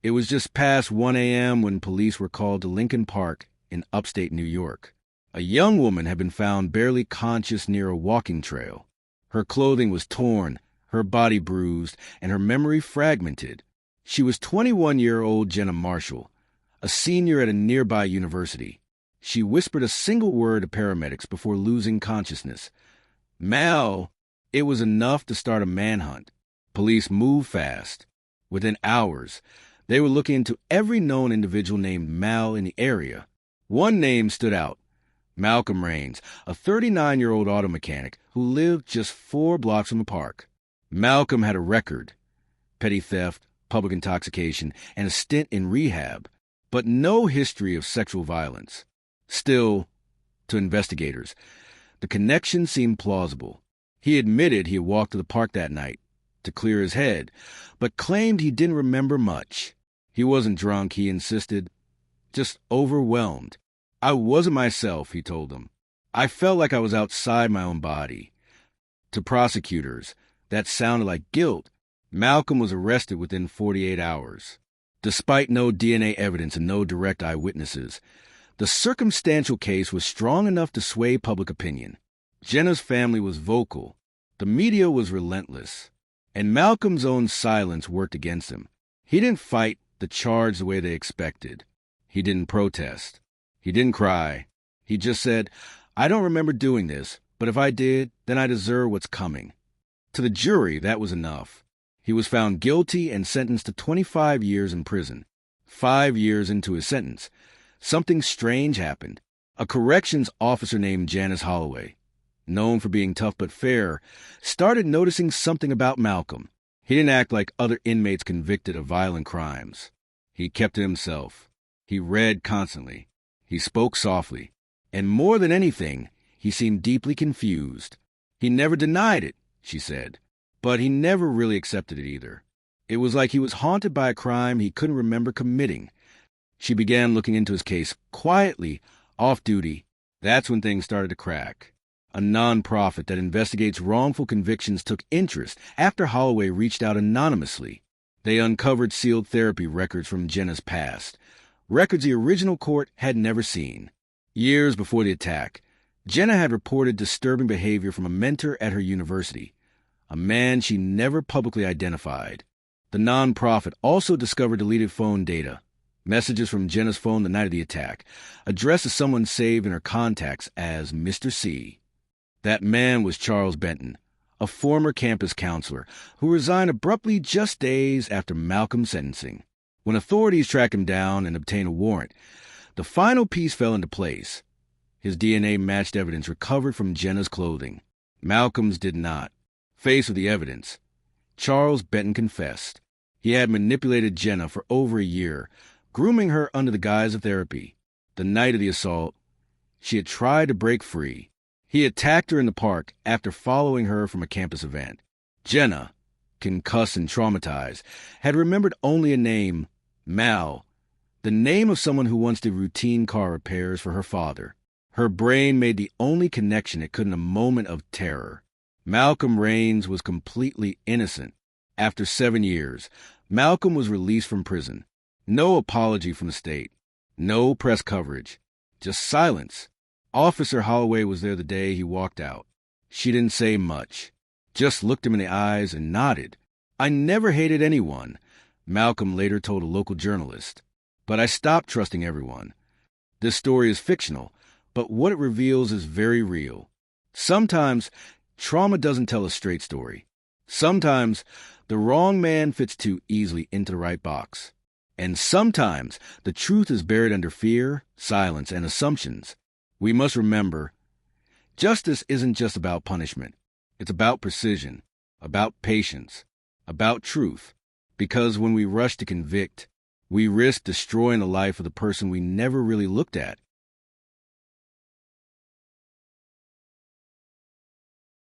It was just past 1 a.m. when police were called to Lincoln Park in upstate New York. A young woman had been found barely conscious near a walking trail. Her clothing was torn, her body bruised, and her memory fragmented. She was 21-year-old Jenna Marshall, a senior at a nearby university. She whispered a single word to paramedics before losing consciousness. Mal! It was enough to start a manhunt. Police moved fast. Within hours, they were looking into every known individual named Mal in the area. One name stood out. Malcolm Raines, a 39-year-old auto mechanic who lived just 4 blocks from the park. Malcolm had a record: petty theft, public intoxication, and a stint in rehab, but no history of sexual violence. Still, to investigators, the connection seemed plausible. He admitted he had walked to the park that night to clear his head, but claimed he didn't remember much. He wasn't drunk, he insisted, just overwhelmed. I wasn't myself, he told them. I felt like I was outside my own body. To prosecutors, that sounded like guilt. Malcolm was arrested within 48 hours. Despite no DNA evidence and no direct eyewitnesses, the circumstantial case was strong enough to sway public opinion. Jenna's family was vocal. The media was relentless. And Malcolm's own silence worked against him. He didn't fight the charge the way they expected. He didn't protest. He didn't cry. He just said, I don't remember doing this, but if I did, then I deserve what's coming. To the jury, that was enough. He was found guilty and sentenced to 25 years in prison. 5 years into his sentence, something strange happened. A corrections officer named Janice Holloway, known for being tough but fair, started noticing something about Malcolm. He didn't act like other inmates convicted of violent crimes. He kept to himself. He read constantly. He spoke softly. And more than anything, he seemed deeply confused. He never denied it, she said, but he never really accepted it either. It was like he was haunted by a crime he couldn't remember committing. She began looking into his case quietly, off-duty. That's when things started to crack. A non-profit that investigates wrongful convictions took interest after Holloway reached out anonymously. They uncovered sealed therapy records from Jenna's past, records the original court had never seen. Years before the attack, Jenna had reported disturbing behavior from a mentor at her university, a man she never publicly identified. The non-profit also discovered deleted phone data, messages from Jenna's phone the night of the attack, addressed to someone saved in her contacts as Mr. C. That man was Charles Benton, a former campus counselor who resigned abruptly just days after Malcolm's sentencing. When authorities tracked him down and obtained a warrant, the final piece fell into place. His DNA matched evidence recovered from Jenna's clothing. Malcolm's did not. Faced with the evidence, Charles Benton confessed. He had manipulated Jenna for over a year, grooming her under the guise of therapy. The night of the assault, she had tried to break free. He attacked her in the park after following her from a campus event. Jenna, concussed and traumatized, had remembered only a name, Mal, the name of someone who once did routine car repairs for her father. Her brain made the only connection it could in a moment of terror. Malcolm Raines was completely innocent. After 7 years, Malcolm was released from prison. No apology from the state. No press coverage. Just silence. Officer Holloway was there the day he walked out. She didn't say much. Just looked him in the eyes and nodded. I never hated anyone, Malcolm later told a local journalist. But I stopped trusting everyone. This story is fictional, but what it reveals is very real. Sometimes, trauma doesn't tell a straight story. Sometimes, the wrong man fits too easily into the right box. And sometimes, the truth is buried under fear, silence, and assumptions. We must remember, justice isn't just about punishment. It's about precision, about patience, about truth. Because when we rush to convict, we risk destroying the life of the person we never really looked at.